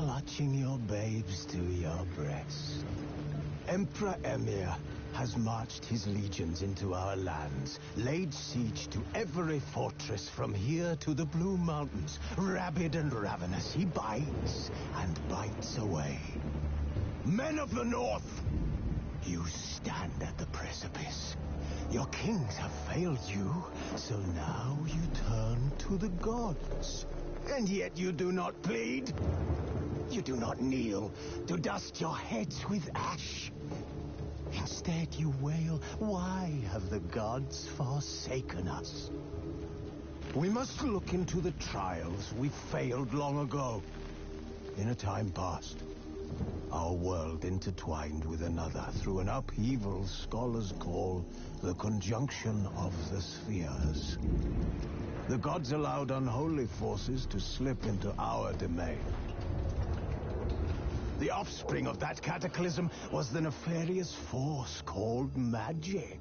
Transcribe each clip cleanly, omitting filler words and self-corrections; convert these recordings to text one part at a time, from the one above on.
clutching your babes to your breast. Emperor Emir has marched his legions into our lands, laid siege to every fortress from here to the Blue Mountains. Rabid and ravenous, he bites and bites away. Men of the North, you stand at the precipice. Your kings have failed you, so now you turn to the gods. And yet you do not plead. You do not kneel to dust your heads with ash. Instead you wail, why have the gods forsaken us? We must look into the trials we failed long ago. In a time past, our world intertwined with another through an upheaval scholars call the conjunction of the spheres. The gods allowed unholy forces to slip into our domain. The offspring of that cataclysm was the nefarious force called magic.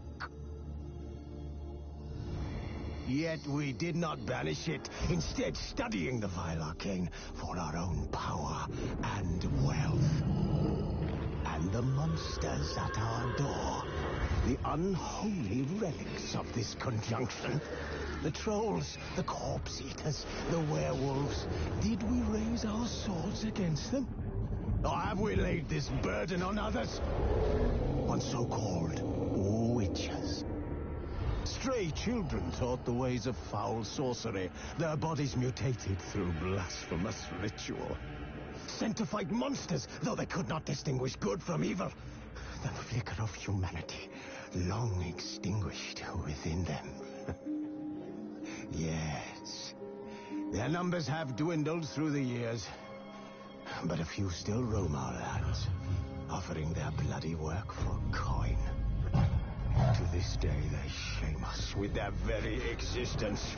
Yet we did not banish it, instead studying the vile arcane for our own power and wealth. And the monsters at our door, the unholy relics of this conjunction. The trolls, the corpse eaters, the werewolves. Did we raise our swords against them? Or have we laid this burden on others? On so-called witches. Stray children taught the ways of foul sorcery, their bodies mutated through blasphemous ritual. Sent to fight monsters, though they could not distinguish good from evil. The flicker of humanity, long extinguished within them. Yes, their numbers have dwindled through the years. But a few still roam our lands, offering their bloody work for coin. To this day, they shame us with their very existence.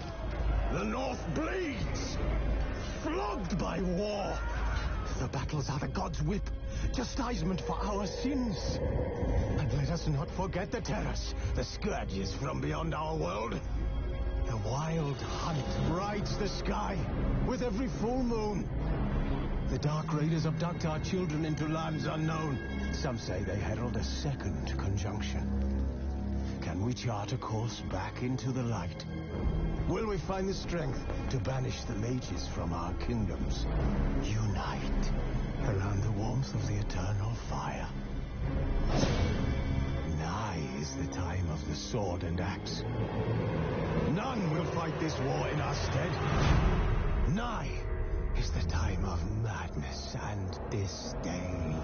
The North bleeds, flogged by war. The battles are the gods' whip, chastisement for our sins. And let us not forget the terrors, the scourges from beyond our world. The wild hunt rides the sky with every full moon. The Dark Raiders abduct our children into lands unknown. Some say they herald a second conjunction. Can we chart a course back into the light? Will we find the strength to banish the mages from our kingdoms? Unite around the warmth of the eternal fire. Nigh is the time of the sword and axe. None will fight this war in our stead. Nigh is the time of madness and disdain.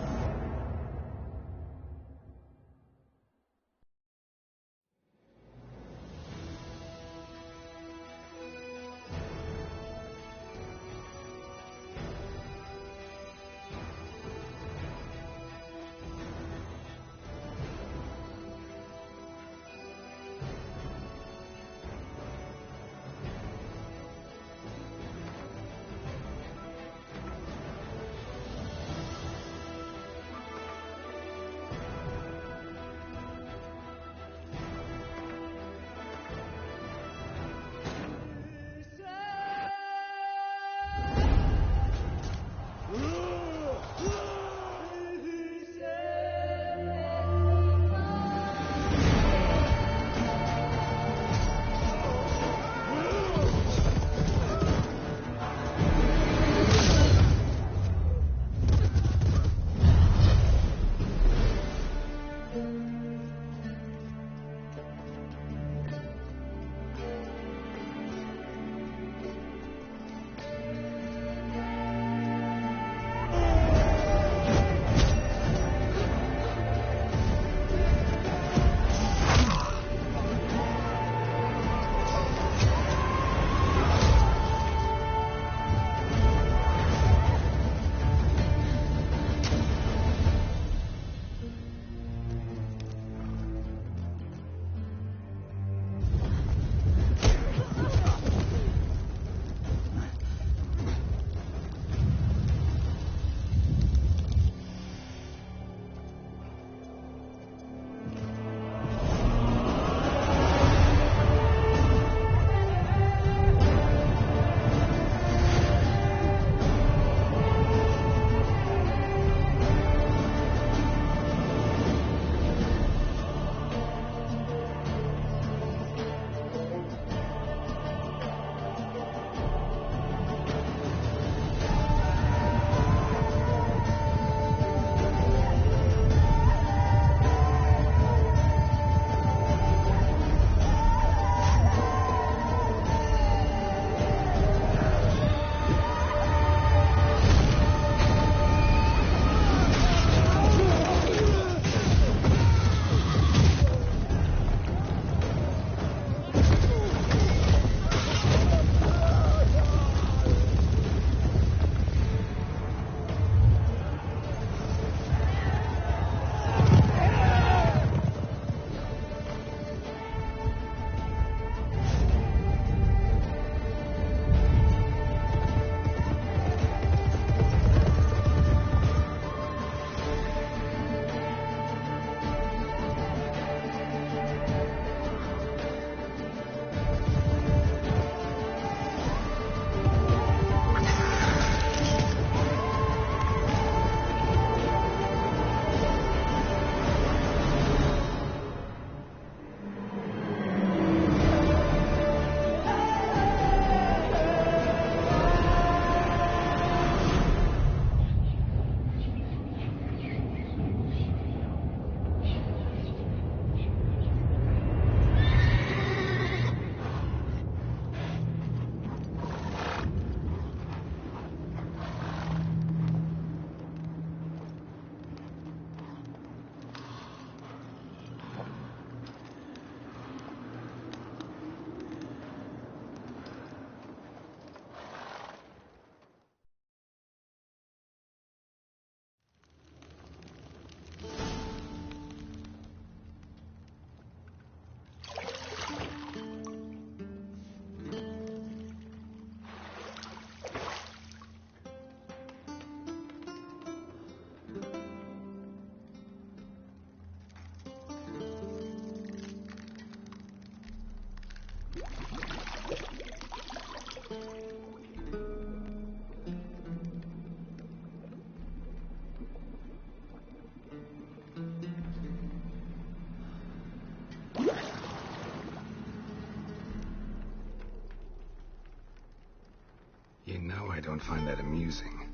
don't find that amusing.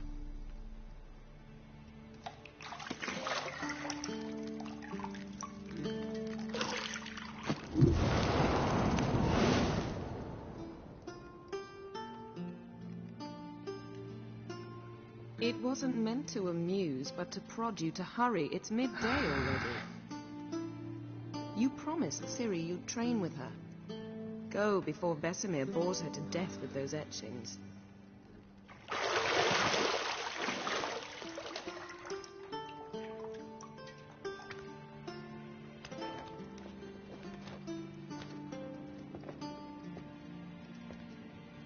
It wasn't meant to amuse, but to prod you to hurry. It's midday already. You promised Ciri you'd train with her. Go before Vesemir bores her to death with those etchings.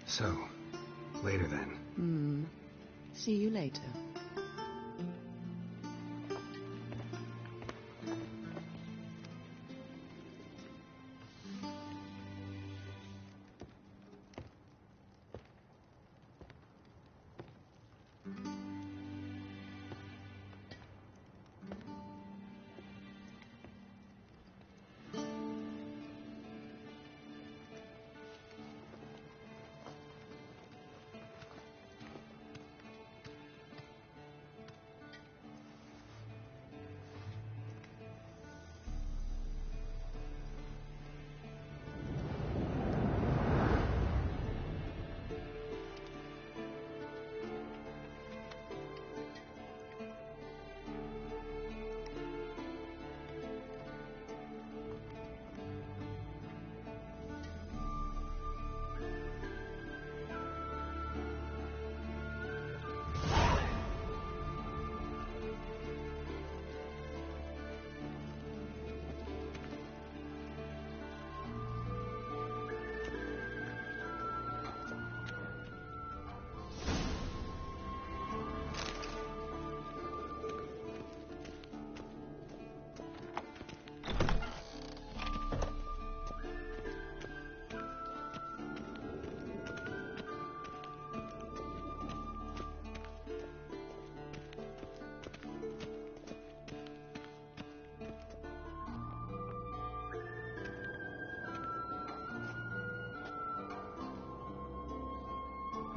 So, later then. See you later.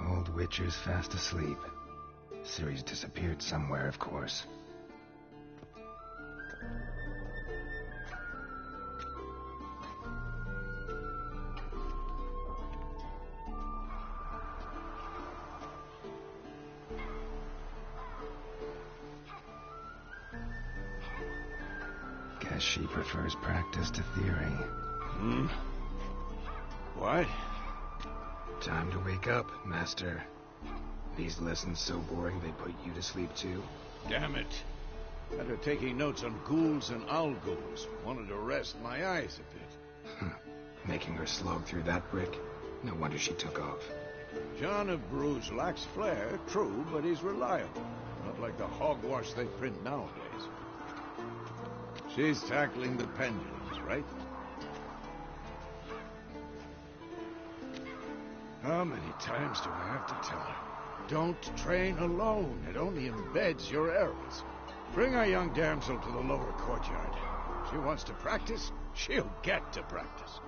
Old Witcher's fast asleep. Ciri's disappeared somewhere, of course. Guess she prefers practice to theory. What? Time to wake up, Master. These lessons so boring they put you to sleep too? Damn it. After taking notes on ghouls and owl ghouls, wanted to rest my eyes a bit. Making her slog through that brick? No wonder she took off. John of Bruges lacks flair, true, but he's reliable. Not like the hogwash they print nowadays. She's tackling the pendulums, right? How many times do I have to tell her? Don't train alone. It only embeds your errors. Bring our young damsel to the lower courtyard. If she wants to practice, she'll get to practice.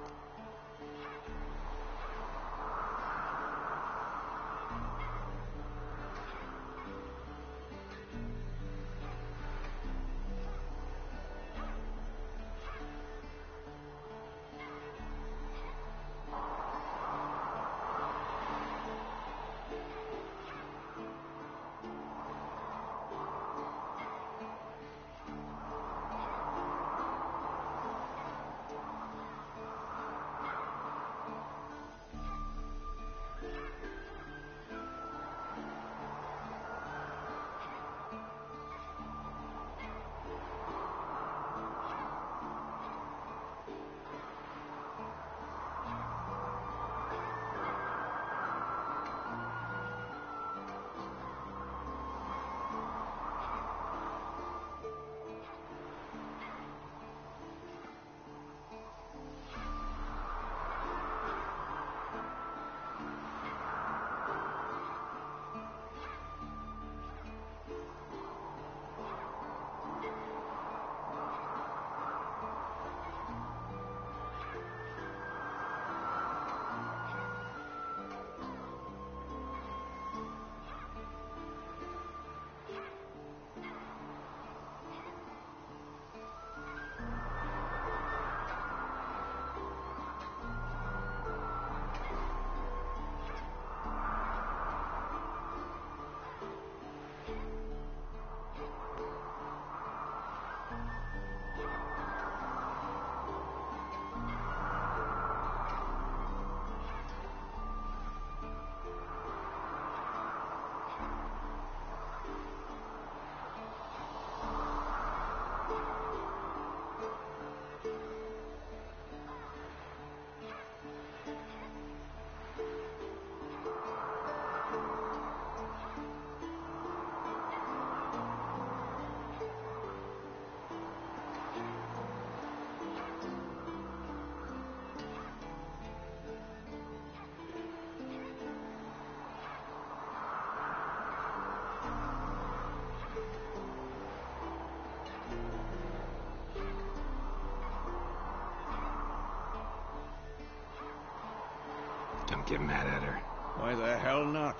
get mad at her. Why the hell not?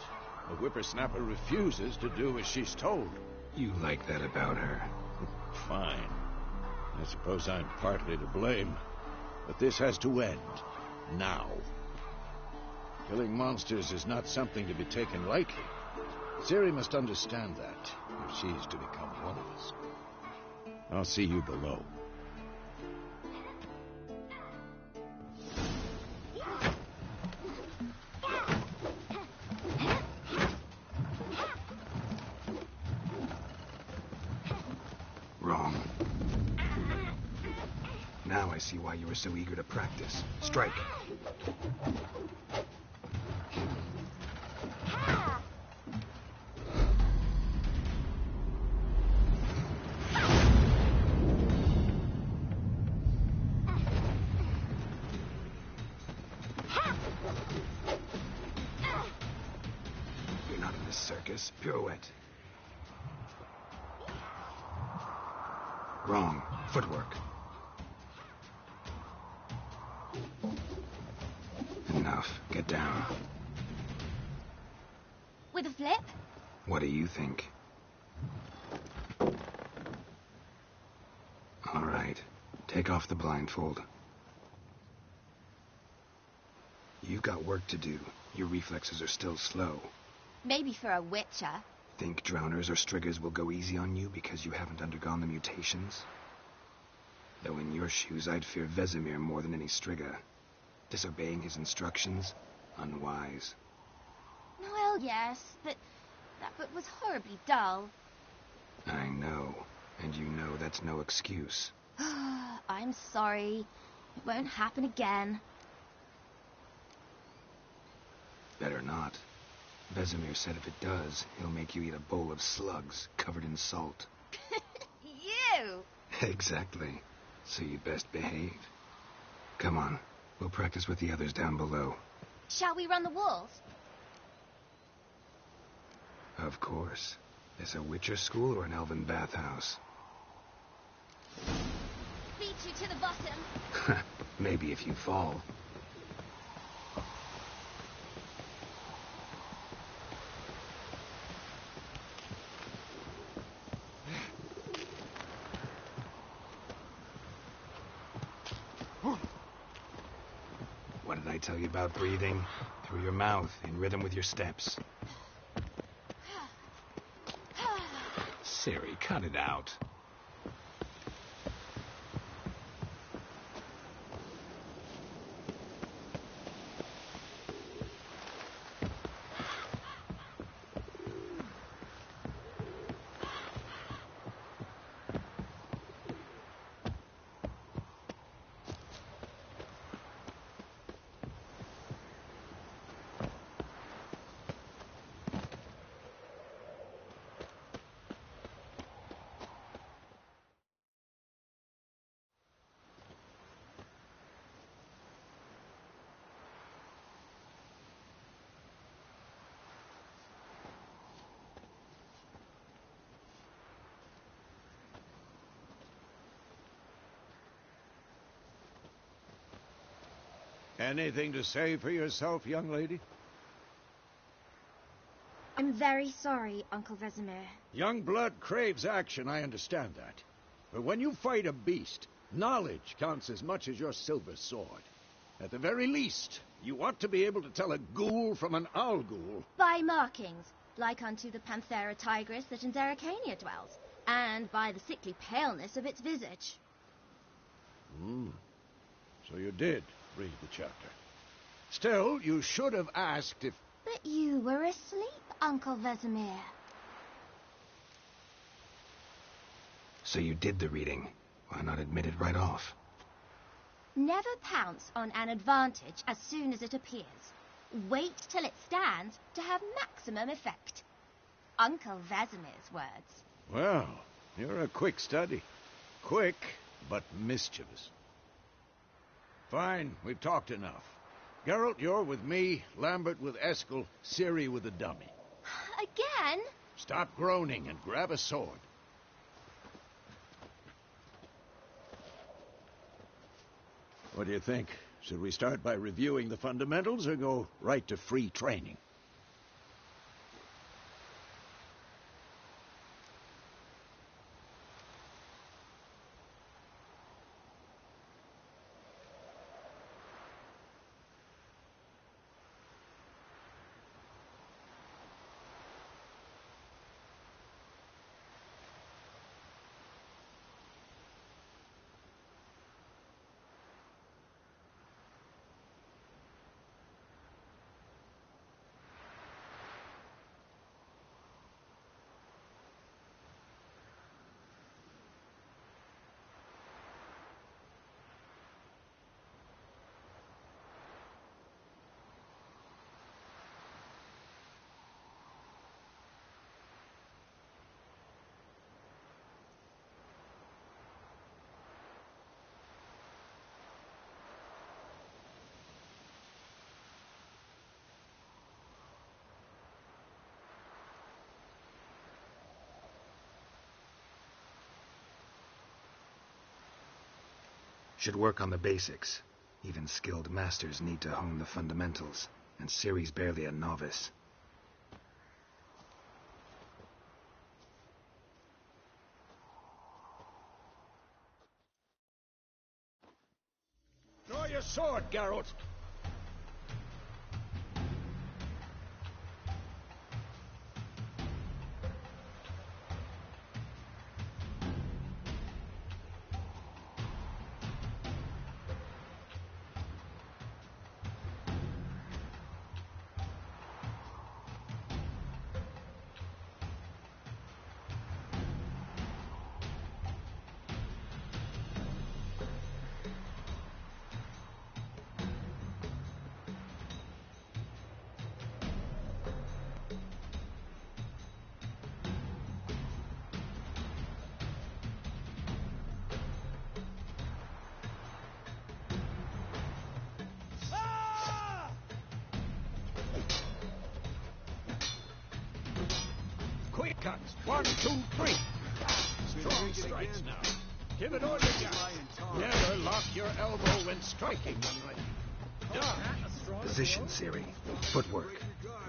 The whippersnapper refuses to do as she's told. You like that about her. Fine. I suppose I'm partly to blame. But this has to end. Now. Killing monsters is not something to be taken lightly. Ciri must understand that, if she is to become one of us. I'll see you below. Wrong. Now I see why you were so eager to practice. Strike. You're not in this circus. Pirouette. Wrong. Footwork. Enough. Get down. With a flip? What do you think? All right. Take off the blindfold. You've got work to do. Your reflexes are still slow. Maybe for a witcher. Think drowners or striggers will go easy on you because you haven't undergone the mutations? Though in your shoes, I'd fear Vesemir more than any strigger. Disobeying his instructions? Unwise. Well, yes, but that book was horribly dull. I know. And you know that's no excuse. I'm sorry. It won't happen again. Better not. Vesemir said if it does, he'll make you eat a bowl of slugs covered in salt. You! Exactly. So you'd best behave. Come on. We'll practice with the others down below. Shall we run the walls? Of course. This a Witcher school or an elven bathhouse? Beat you to the bottom. Maybe if you fall. What did I tell you about breathing? Through your mouth, in rhythm with your steps. Ciri, cut it out. Anything to say for yourself, young lady? I'm very sorry, Uncle Vesemir. Young blood craves action, I understand that. But when you fight a beast, knowledge counts as much as your silver sword. At the very least, you ought to be able to tell a ghoul from an owl ghoul. By markings, like unto the Panthera tigris that in Zerrikania dwells, and by the sickly paleness of its visage. So you did read the chapter. Still, you should have asked if... But you were asleep, Uncle Vesemir. So you did the reading. Why not admit it right off? Never pounce on an advantage as soon as it appears. Wait till it stands to have maximum effect. Uncle Vesemir's words. Well, you're a quick study. Quick, but mischievous. Fine, we've talked enough. Geralt, you're with me, Lambert with Eskel, Ciri with the dummy. Again? Stop groaning and grab a sword. What do you think? Should we start by reviewing the fundamentals or go right to free training? Should work on the basics. Even skilled masters need to hone the fundamentals, and Ciri's barely a novice. Draw your sword, Geralt! Quick cuts. 1, 2, 3. Strong strikes now. Give it all you got. Never lock your elbow when striking, young lady. Position, Ciri. Footwork.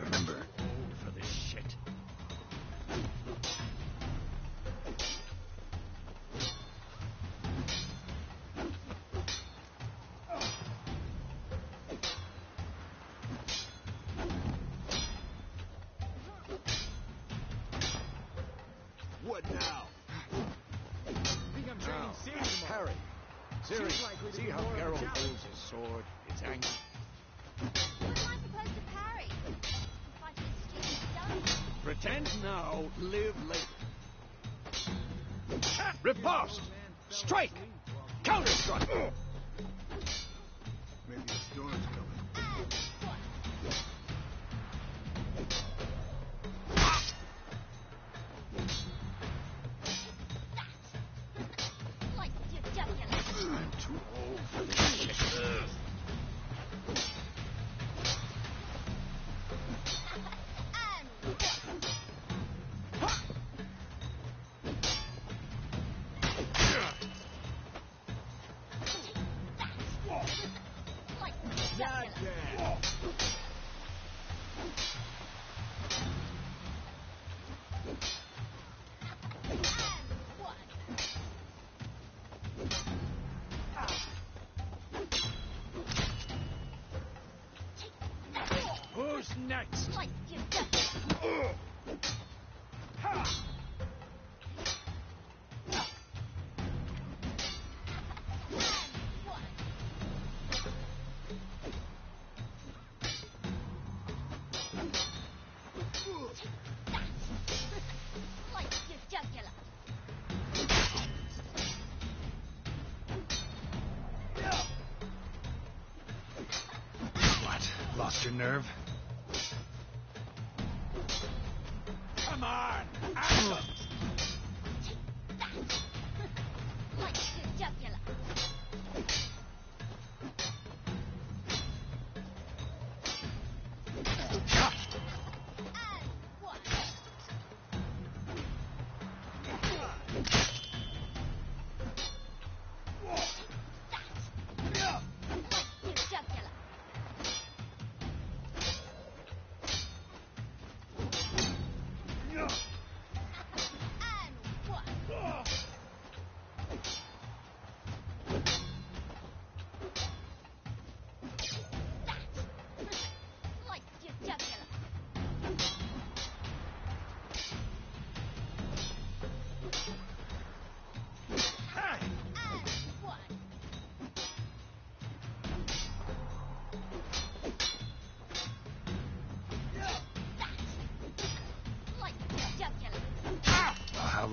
Remember. Old for this shit. What now? Think I'm training Ciri tomorrow. Harry. Ciri, She's likely to see be how more of a Geralt challenge. holds his sword? It's angry. What am I supposed to parry? I'm fighting a stupid stone. Pretend now, live later. Riposte! Strike! Counter-strike! Maybe the storm's coming. Like your jugular. I'm too old for this shit. And like your jugular. And one. Who's next? Like your jugular. And one. Like your jugular. What? Lost your nerve? Come on! Action! Like your jugular. And one. Like your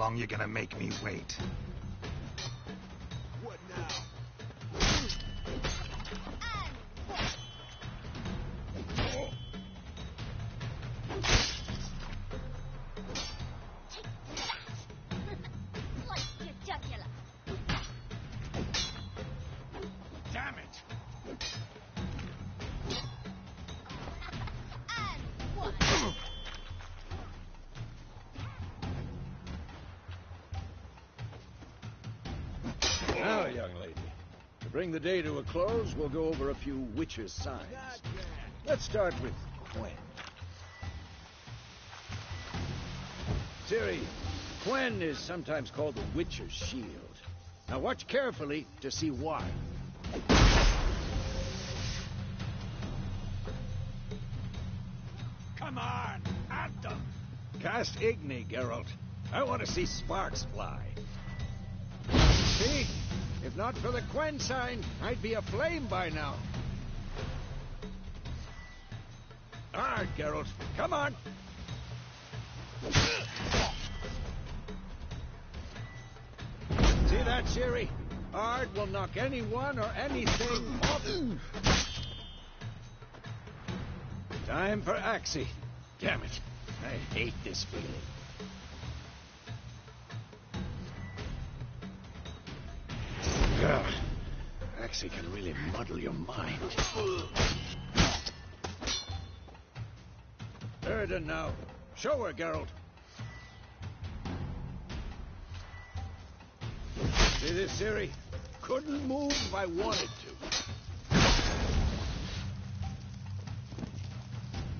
long you gonna make me wait? What now? Like your jugular. Damn it! And one. Now, young lady, to bring the day to a close, we'll go over a few witches' signs. Let's start with Quen. Ciri, Quen is sometimes called the Witcher's Shield. Now watch carefully to see why. Come on, at them! Cast Igni, Geralt. I want to see sparks fly. See? If not for the Quen sign, I'd be aflame by now. All right, Geralt. Come on. See that, Ciri? Ard will knock anyone or anything off. Time for Axii. Damn it. I hate this feeling. Ugh. Axii can really muddle your mind. Erden now. Show her, Geralt. See this, Ciri? Couldn't move if I wanted to.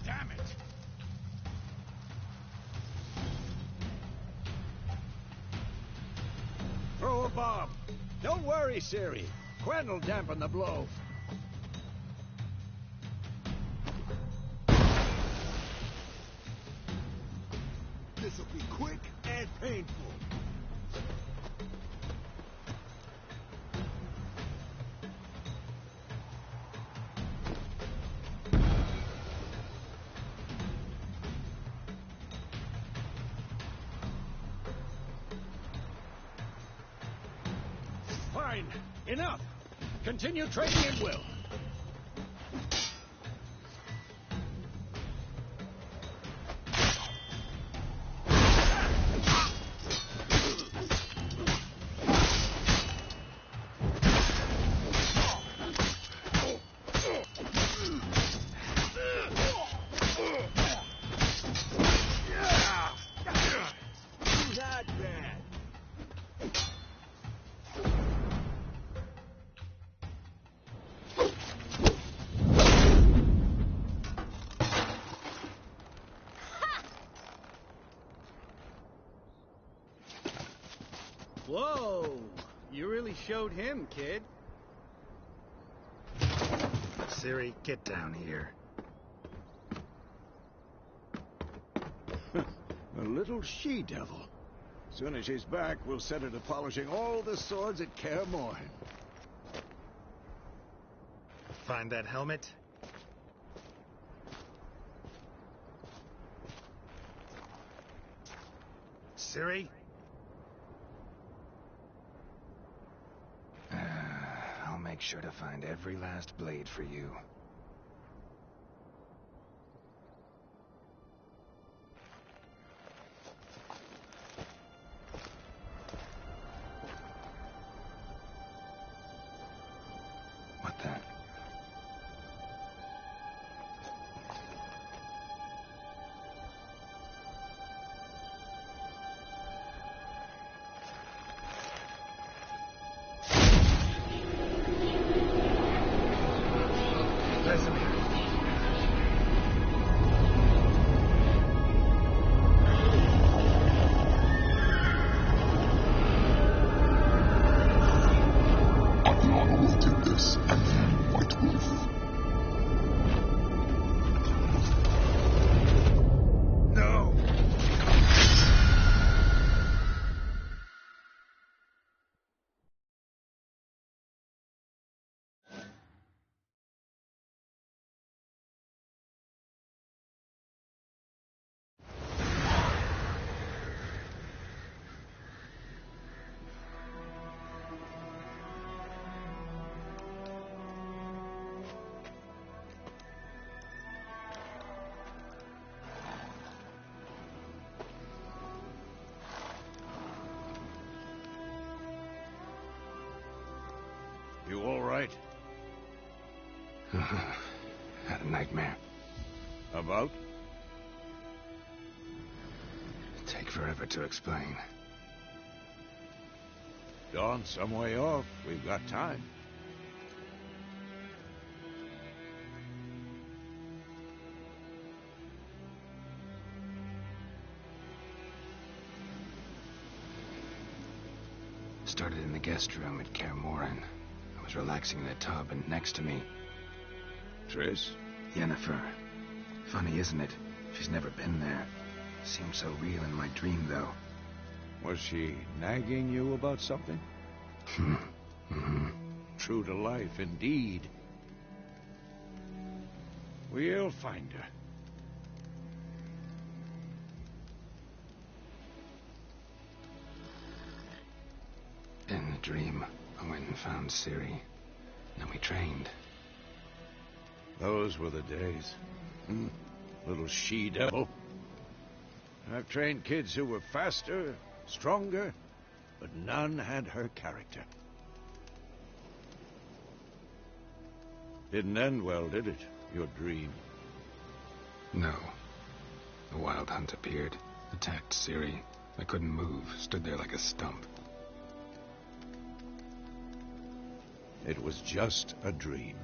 Damn it! Throw a bomb. Don't worry, Ciri. Quen will dampen the blow. This'll be quick and painful. Fine. Enough. Continue training at will. Not bad. Whoa! You really showed him, kid. Ciri, get down here. A little she-devil. Soon as she's back, we'll set her to polishing all the swords at Kaer Morhen. Find that helmet? Ciri? I'll make sure to find every last blade for you. What the? You all right? Had a nightmare. About? Take forever to explain. Dawn's some way off. We've got time. Started in the guest room at Kaer Morhen. I was relaxing in a tub, and next to me, Triss? Yennefer. Funny, isn't it? She's never been there. Seemed so real in my dream, though. Was she nagging you about something? True to life, indeed. We'll find her. In the dream, I went and found Ciri. Then we trained. Those were the days. Little she-devil. I've trained kids who were faster, stronger, but none had her character. Didn't end well, did it? Your dream? No. The Wild Hunt appeared, attacked Ciri. I couldn't move, stood there like a stump. It was just a dream.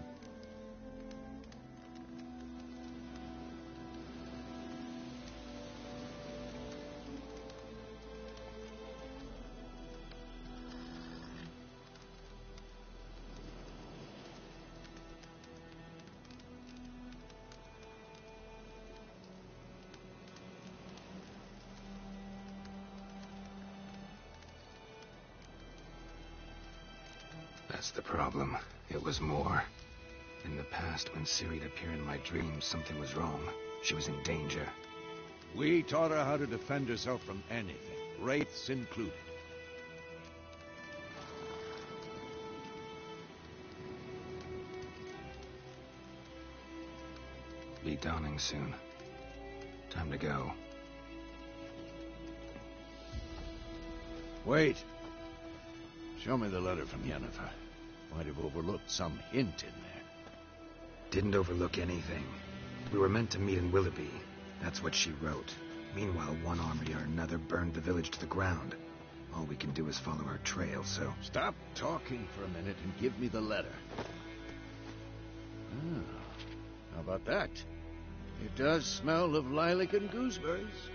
That's the problem. It was more. In the past, when Ciri'd appear in my dreams, something was wrong. She was in danger. We taught her how to defend herself from anything, wraiths included. Be dawning soon. Time to go. Wait. Show me the letter from Yennefer. Might have overlooked some hint in there. Didn't overlook anything. We were meant to meet in Willoughby. That's what she wrote. Meanwhile, one army or another burned the village to the ground. All we can do is follow her trail, so... Stop talking for a minute and give me the letter. How about that? It does smell of lilac and gooseberries.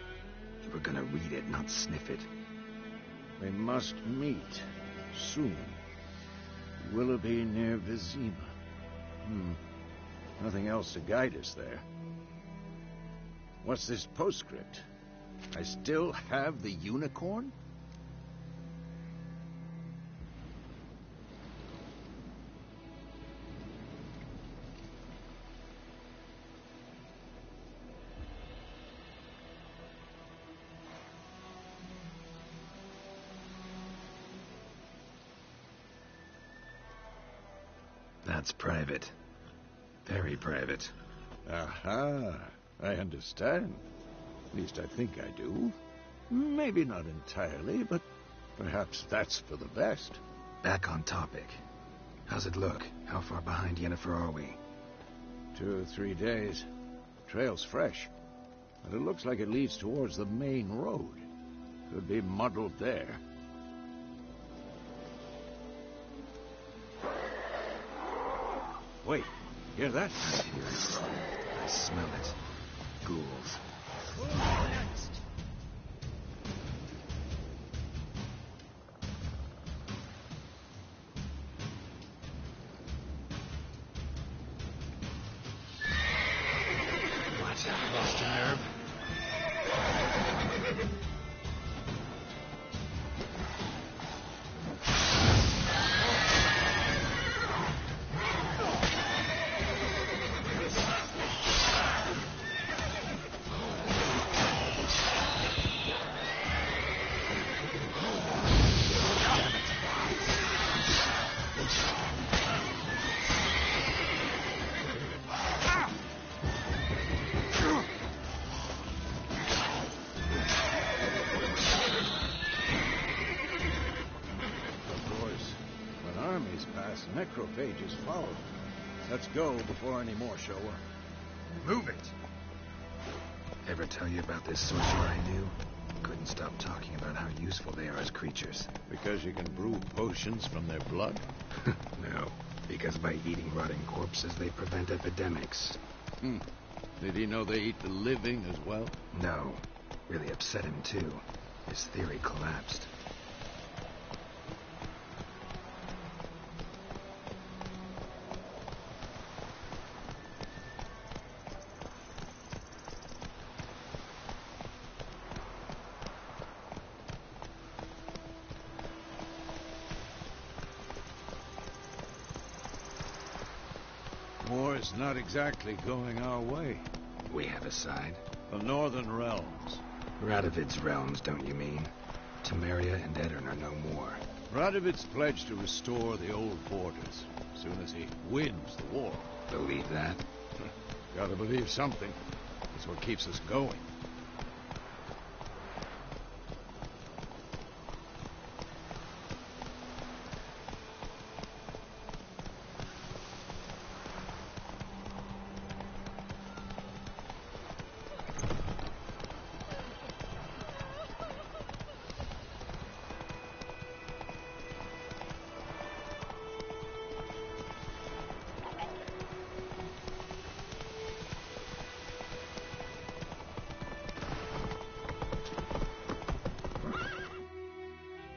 You were gonna read it, not sniff it. We must meet. Soon. Willoughby near Vizima. Nothing else to guide us there. What's this postscript? I still have the unicorn? That's private. Very private. Aha, I understand. At least I think I do. Maybe not entirely, but perhaps that's for the best. Back on topic. How's it look? How far behind Yennefer are we? 2 or 3 days. Trail's fresh, but it looks like it leads towards the main road. Could be muddled there. Wait, hear that? I hear it. I smell it. Ghouls. What? Lost your nerve? Necrophages follow. Let's go before any more show up. Move it! Ever tell you about this sorcerer I knew? Couldn't stop talking about how useful they are as creatures. Because you can brew potions from their blood? No, because by eating rotting corpses, they prevent epidemics. Did he know they eat the living as well? No. Really upset him, too. His theory collapsed. War's not exactly going our way. We have a side. The Northern Realms. Radovid's realms, don't you mean? Temeria and Edirn are no more. Radovid's pledged to restore the old borders as soon as he wins the war. Believe that? Gotta believe something. That's what keeps us going.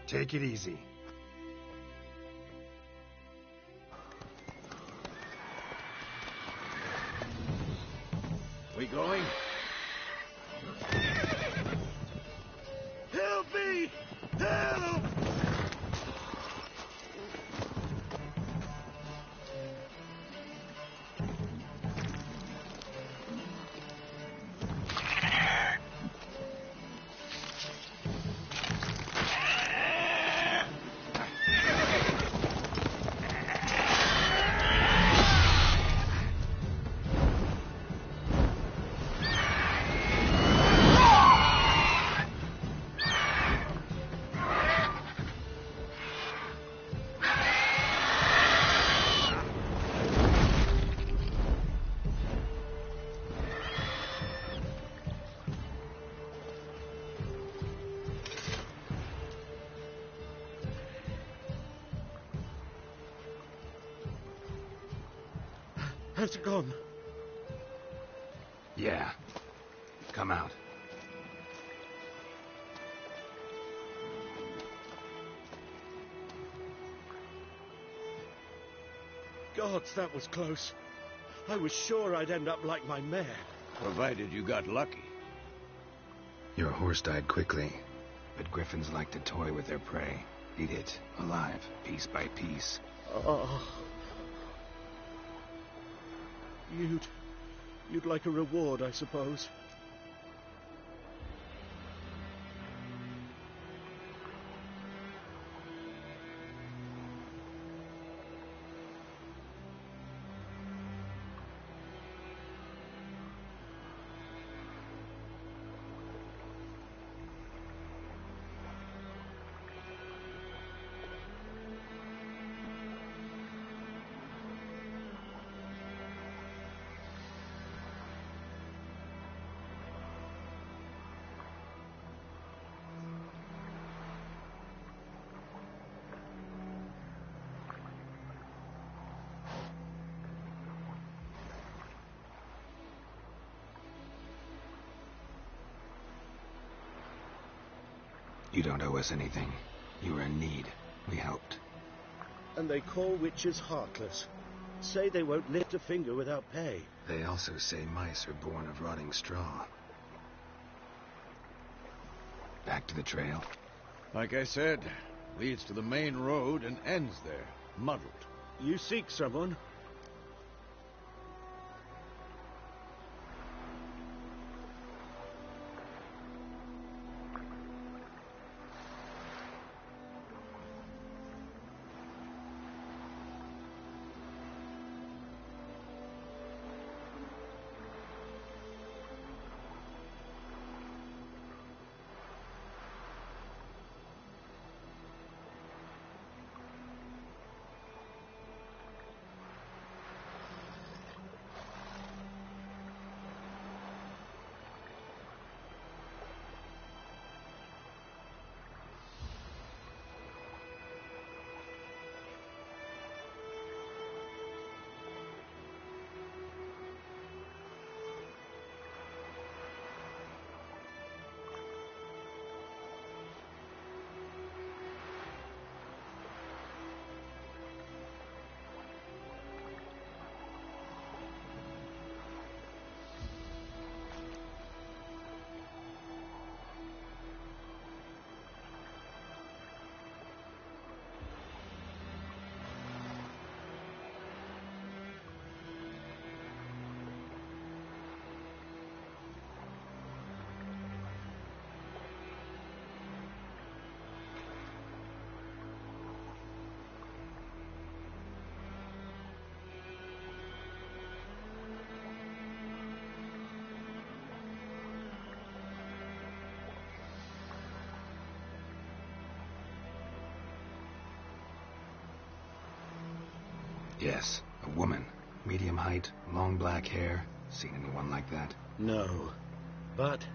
Take it easy. We going? Help me! Help! Has it gone? Yeah. Come out. Gods, that was close. I was sure I'd end up like my mare. Provided you got lucky. Your horse died quickly, but griffins like to toy with their prey. Eat it, alive, piece by piece. Oh. You'd like a reward, I suppose. You don't owe us anything. You were in need. We helped. And they call witches heartless. Say they won't lift a finger without pay. They also say mice are born of rotting straw. Back to the trail. Like I said, leads to the main road and ends there, muddled. You seek someone? Yes, a woman. Medium height, long black hair. Seen anyone like that? No. But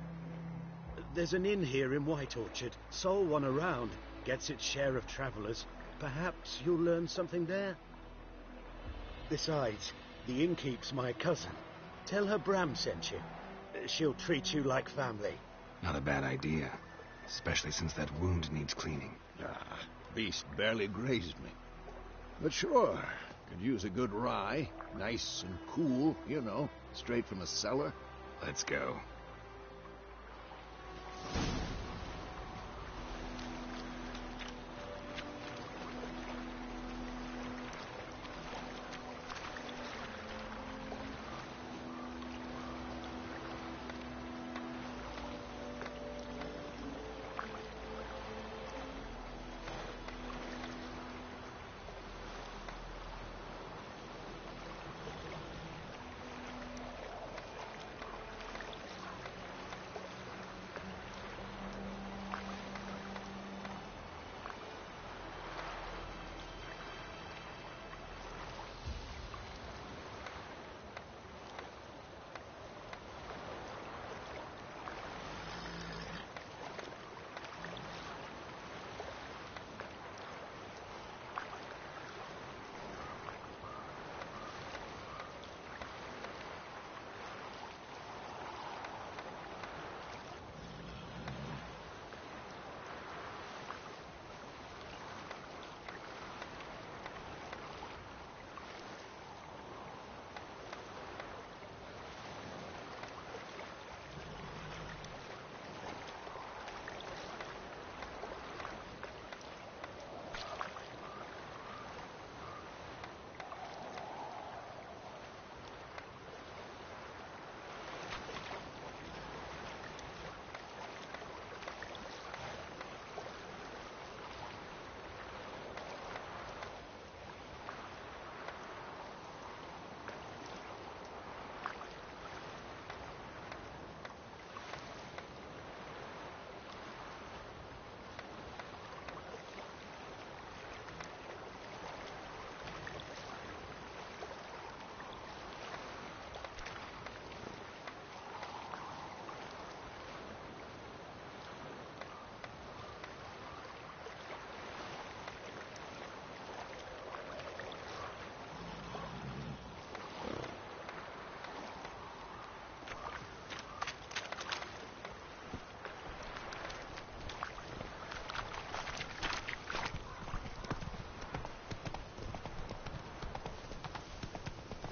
there's an inn here in White Orchard. Sole one around. Gets its share of travelers. Perhaps you'll learn something there. Besides, the innkeep's my cousin. Tell her Bram sent you. She'll treat you like family. Not a bad idea. Especially since that wound needs cleaning. Ah, beast barely grazed me. But sure, could use a good rye. Nice and cool, you know, straight from the cellar. Let's go.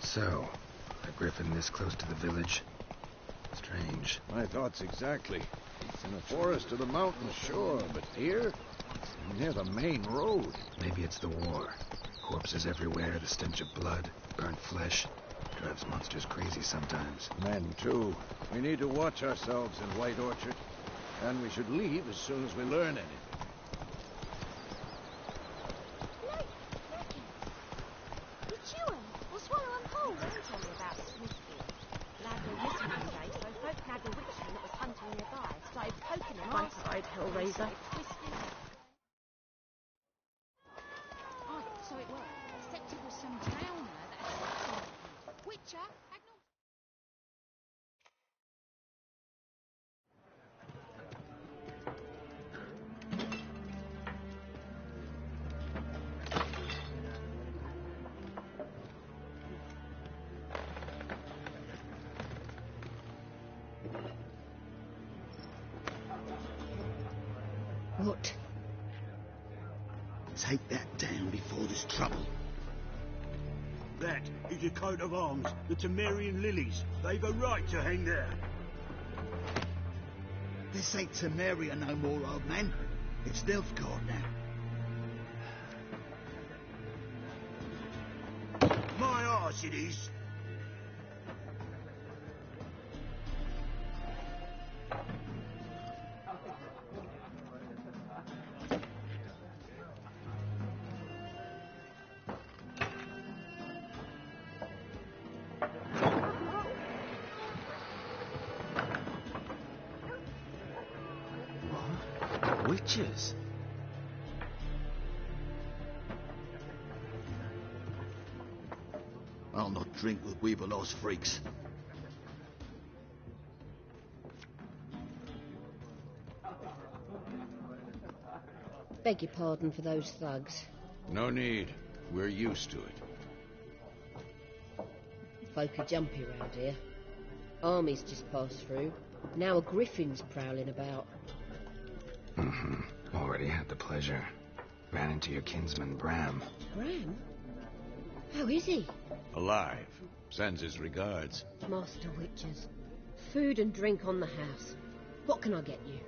So, a griffin this close to the village? Strange. My thoughts exactly. It's in the forest or the mountains, sure, but here? Near the main road. Maybe it's the war. Corpses everywhere, the stench of blood, burnt flesh. Drives monsters crazy sometimes. Men, too. We need to watch ourselves in White Orchard. And we should leave as soon as we learn anything. It's you, what's one on hold? Don't tell me about Smithfield. Lad was missing one day, so folk nagged a witchman that was hunting nearby. Started poking him. Bite-side Hellraiser. Oh, so it was. Except it was some towner that had Witcher had no... What? Take that down before there's trouble. That is a coat of arms, the Temerian lilies. They've a right to hang there. This ain't Temeria no more, old man. It's Nilfgaard now. My arse it is. Witches? I'll not drink with Weevilaw's freaks. Beg your pardon for those thugs. No need. We're used to it. Folk are jumpy round here. Armies just passed through. Now a griffin's prowling about. Already had the pleasure. Ran into your kinsman, Bram. Bram? How is he? Alive. Sends his regards. Master Witchers. Food and drink on the house. What can I get you?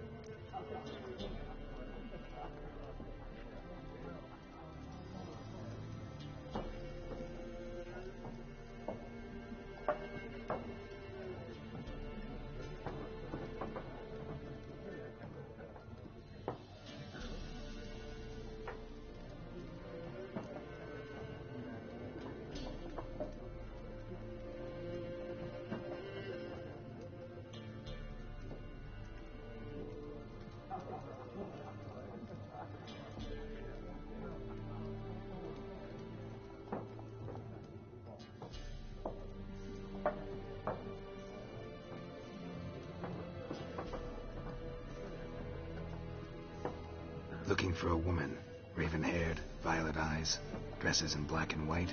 Looking for a woman. Raven-haired, violet eyes, dresses in black and white.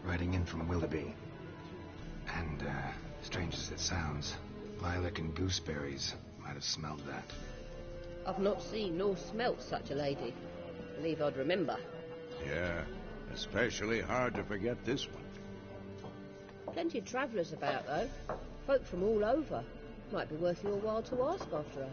Riding in from Willoughby. And, strange as it sounds, lilac and gooseberries might have smelled that. I've not seen nor smelt such a lady. Believe I'd remember. Yeah, especially hard to forget this one. Plenty of travellers about, though. Folk from all over. Might be worth your while to ask after her.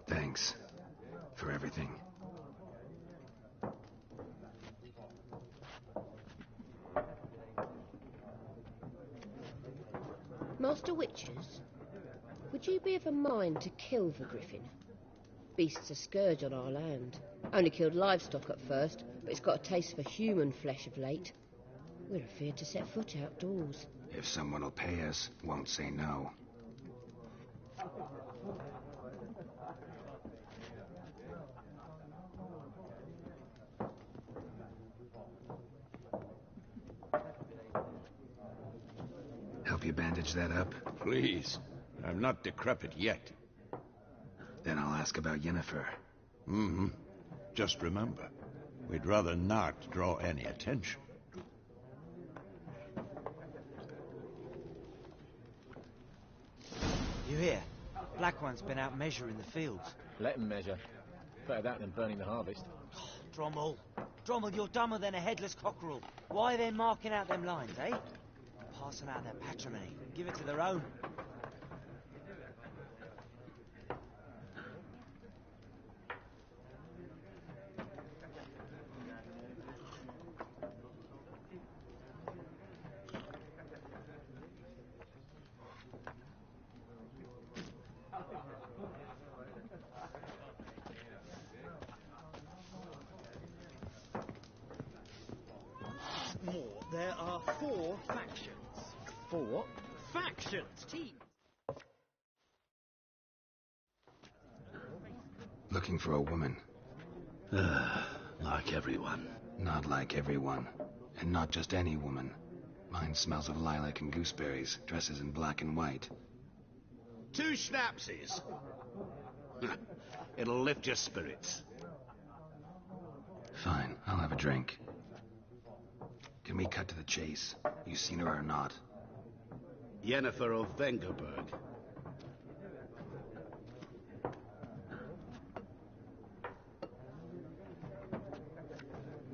Thanks for everything. Master Witchers, would you be of a mind to kill the griffin? Beast's a scourge on our land. Only killed livestock at first, but it's got a taste for human flesh of late. We're afeard to set foot outdoors. If someone will pay us, won't say no. Help you bandage that up? Please. I'm not decrepit yet. Then I'll ask about Yennefer. Just remember, we'd rather not draw any attention. You hear? Black One's been out measuring the fields. Let him measure. Better that than burning the harvest. Drommel. Drommel, you're dumber than a headless cockerel. Why are they marking out them lines, eh? Passing out their patrimony. Give it to their own. There are 4 factions. 4 Factions! Team. Looking for a woman. Like everyone. Not like everyone. And not just any woman. Mine smells of lilac and gooseberries, dresses in black and white. 2 schnapsies. It'll lift your spirits. Fine, I'll have a drink. Can we cut to the chase? You seen her or not? Yennefer of Vengerberg.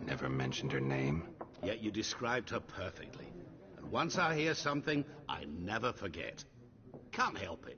Never mentioned her name. Yet you described her perfectly. And once I hear something, I never forget. Can't help it.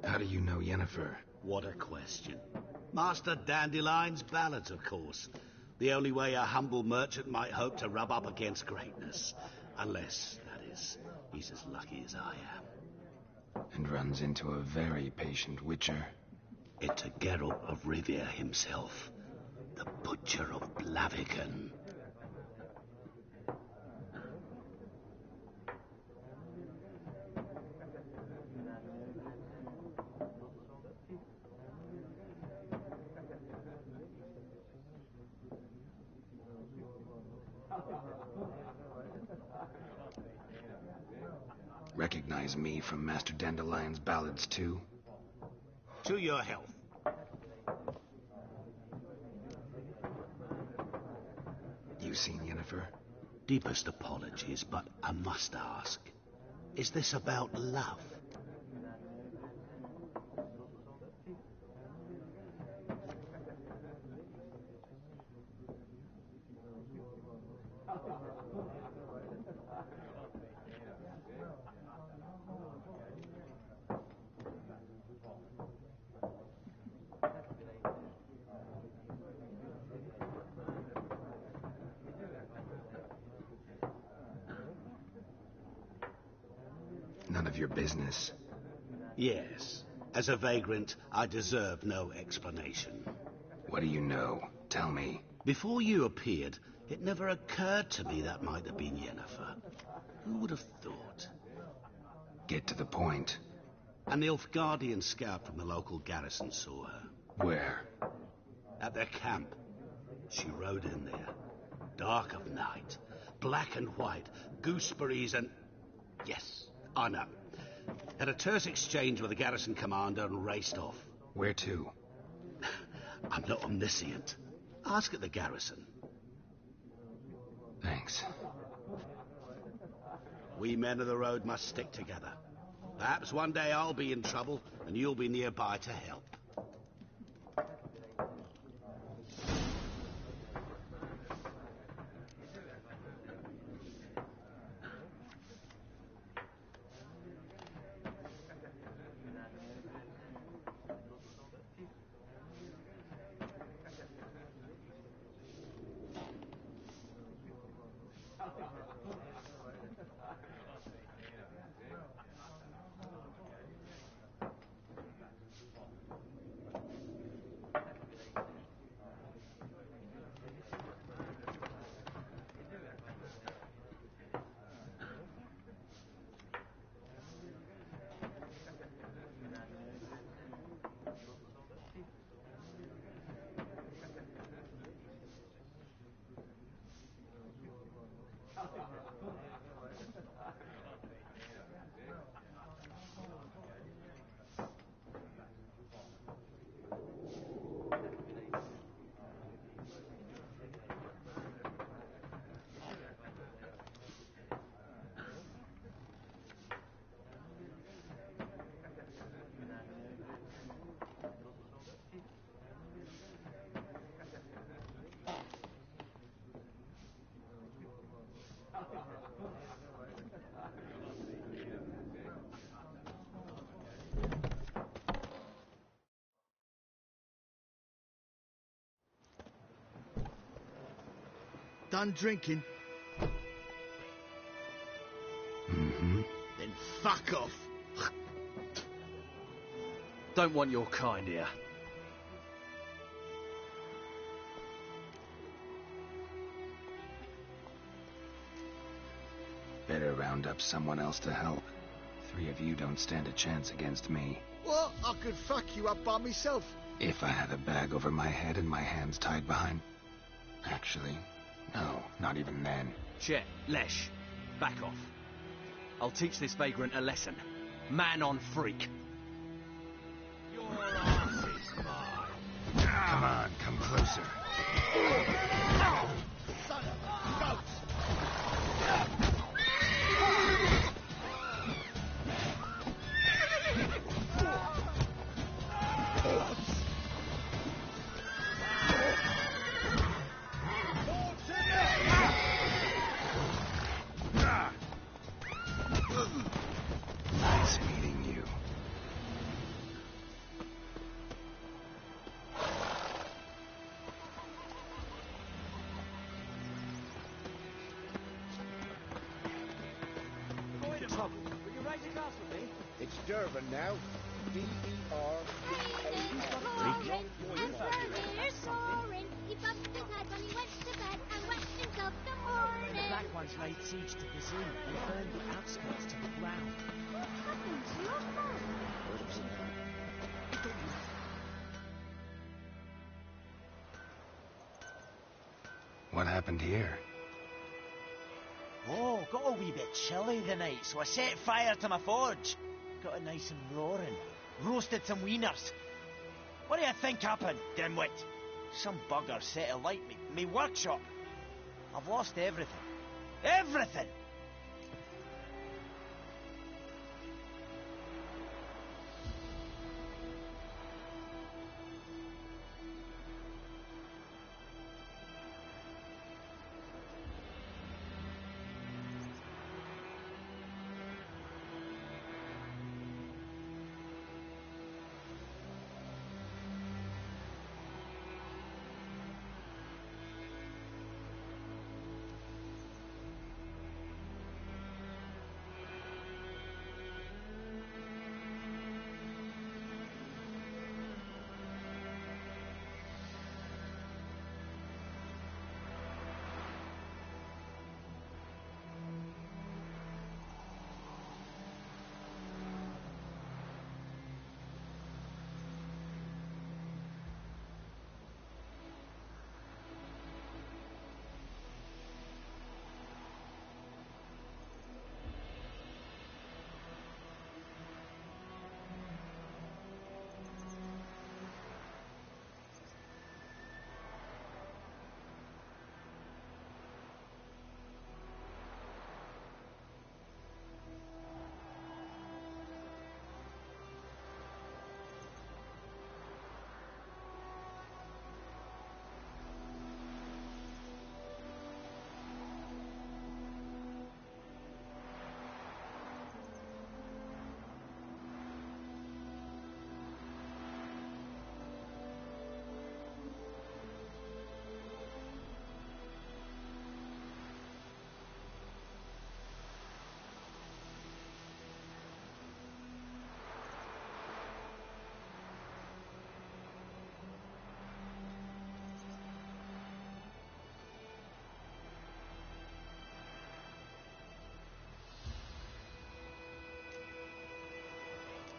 How do you know Yennefer? What a question. Master Dandelion's ballads, of course. The only way a humble merchant might hope to rub up against greatness. Unless, that is, he's as lucky as I am. And runs into a very patient witcher. It's a Geralt of Rivia himself. The Butcher of Blaviken. Recognize me from Master Dandelion's ballads, too? To your health. You seen Yennefer? Deepest apologies, but I must ask. Is this about love? None of your business. Yes. As a vagrant, I deserve no explanation. What do you know? Tell me. Before you appeared, it never occurred to me that might have been Yennefer. Who would have thought? Get to the point. A Nilfgaardian scout from the local garrison saw her. Where? At their camp. She rode in there. Dark of night. Black and white. Gooseberries and... Yes, I know. Had a terse exchange with the garrison commander and raced off. Where to? I'm not omniscient. Ask at the garrison. Thanks. We men of the road must stick together. Perhaps one day I'll be in trouble and you'll be nearby to help. Done drinking? Mm-hmm. Then fuck off. Don't want your kind here. Better round up someone else to help. 3 of you don't stand a chance against me. What? I could fuck you up by myself. If I had a bag over my head and my hands tied behind... Actually, no, not even then. Chet, Lesh, back off. I'll teach this vagrant a lesson. Man on freak. Your ass is mine. Come on, come closer. Son of a goat! Nice meeting you. Avoid trouble. Will you raise a glass with me? It's Durban now. D-E-R-B-A-N. He bumped his head when he went to bed and wet himself the morning. The Black Ones laid siege to the zoo and burned the outskirts to the ground. What happened to your farm? What happened here? Oh, got a wee bit chilly the night, so I set fire to my forge. Got it nice and roaring. Roasted some wieners. What do you think happened, dimwit? Some bugger set alight me workshop. I've lost everything. Everything!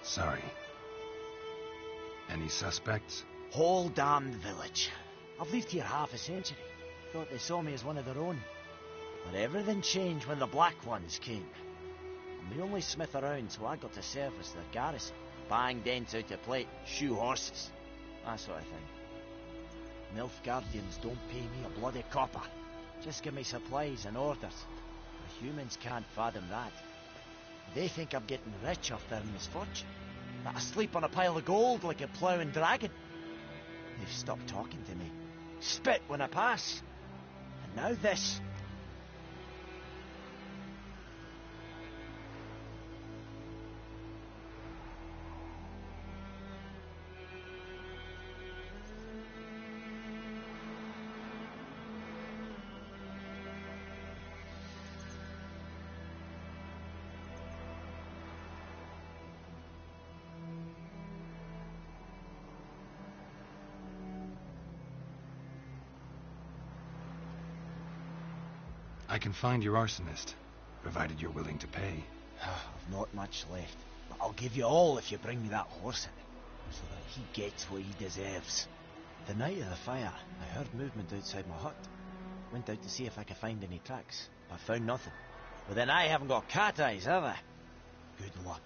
Sorry. Any suspects? Whole damned village. I've lived here half a century. Thought they saw me as one of their own. But everything changed when the Black Ones came. I'm the only smith around, so I got to service their garrison. Bang dents out of plate, shoe horses. That sort of thing. Milf Guardians don't pay me a bloody copper. Just give me supplies and orders. The humans can't fathom that. They think I'm getting rich off their misfortune. That I sleep on a pile of gold like a ploughing dragon. They've stopped talking to me. Spit when I pass. And now this. I can find your arsonist, provided you're willing to pay. I've not much left, but I'll give you all if you bring me that horse in, so that he gets what he deserves. The night of the fire, I heard movement outside my hut. Went out to see if I could find any tracks, but found nothing. But then I haven't got cat eyes, have I? Good luck.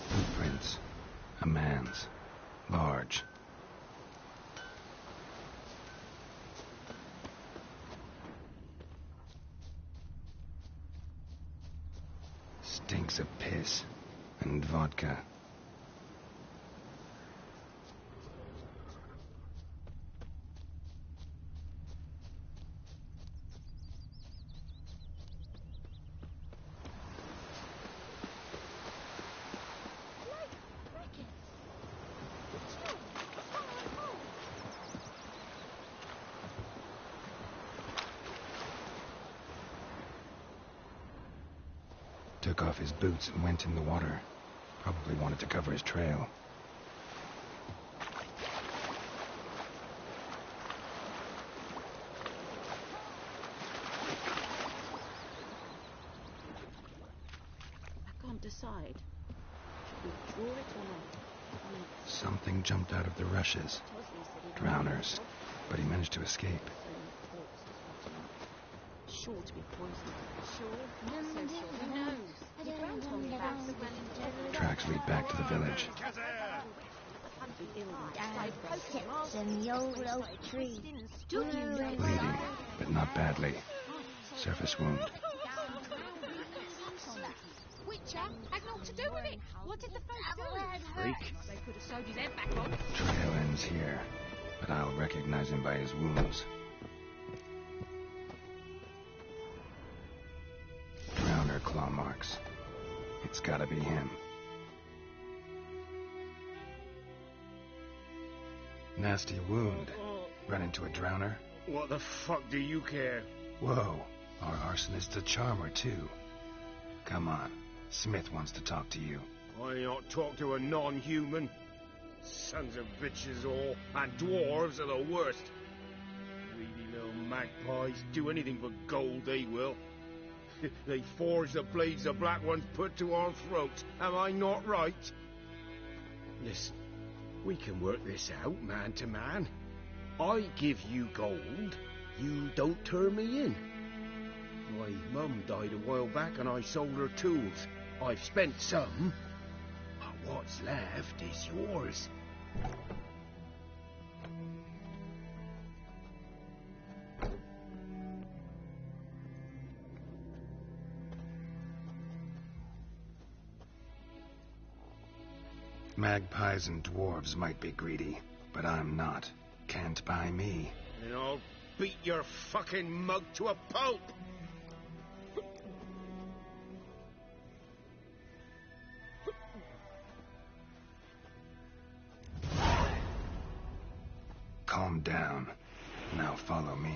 Footprints. A man's. Large. Stinks of piss and vodka. Took off his boots and went in the water. Probably wanted to cover his trail. I can't decide. Should we draw it or not? Something jumped out of the rushes. Drowners. But he managed to escape. Sure to be poisoned. Sure? Not so sure. Who knows? The ground told me about the running Tracks lead back to the village. Sits in the old oak tree. Bleeding, but not badly. Surface wound. Witcher had naught to do with it. What did the folk do? Freak. They could have sewed his head back on. Trail ends here, but I'll recognize him by his wounds. Drowner claw marks. It's gotta be him. Nasty wound. Run into a drowner? What the fuck do you care? Whoa, our arsonist's a charmer too. Come on, Smith wants to talk to you. I not talk to a non-human. Sons of bitches all, and dwarves are the worst. Greedy little magpies do anything for gold, they will. They forge the blades the black ones put to our throats. Am I not right? Listen, we can work this out man to man. I give you gold, you don't turn me in. My mum died a while back and I sold her tools. I've spent some, but what's left is yours. Magpies and dwarves might be greedy, but I'm not. Can't buy me. And I'll beat your fucking mug to a pulp! Calm down. Now follow me.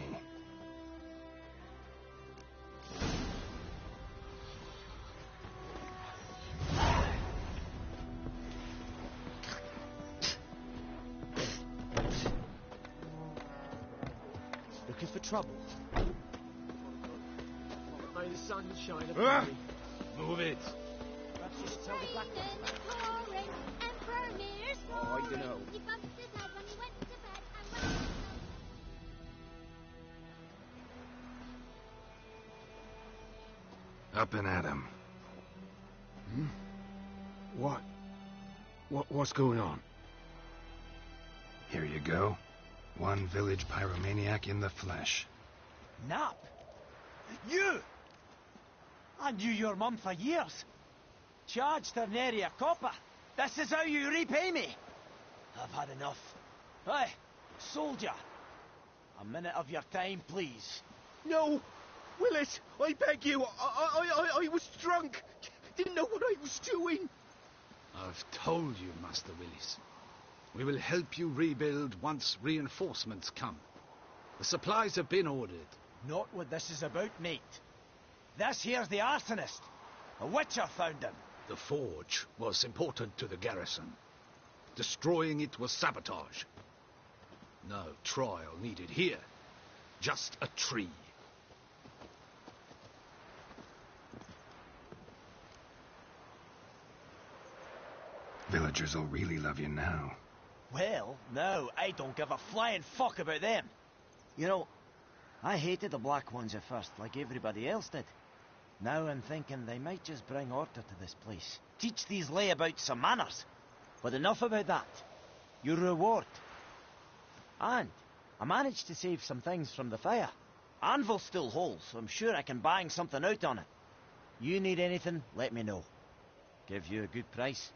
Looking for trouble? by the sunshine of Ah! Mary. Move it. Perhaps you should tell the Black One. Oh, I dunno. He bumped his head when he went to bed and when Up and at him. What's going on? Here you go. One village pyromaniac in the flesh. Nap? You? I knew your mum for years. Charged her nary a copper. This is how you repay me. I've had enough. Hey, soldier. A minute of your time, please. No! Willis, I beg you. I was drunk. Didn't know what I was doing. I've told you, Master Willis. We will help you rebuild once reinforcements come. The supplies have been ordered. Not what this is about, mate. This here's the arsonist. A witcher found him. The forge was important to the garrison. Destroying it was sabotage. No trial needed here. Just a tree. Villagers will really love you now. Well, no, I don't give a flying fuck about them. You know, I hated the Black Ones at first, like everybody else did. Now I'm thinking they might just bring order to this place. Teach these layabouts some manners. But enough about that. Your reward. And I managed to save some things from the fire. Anvil still holds, so I'm sure I can bang something out on it. You need anything, let me know. Give you a good price.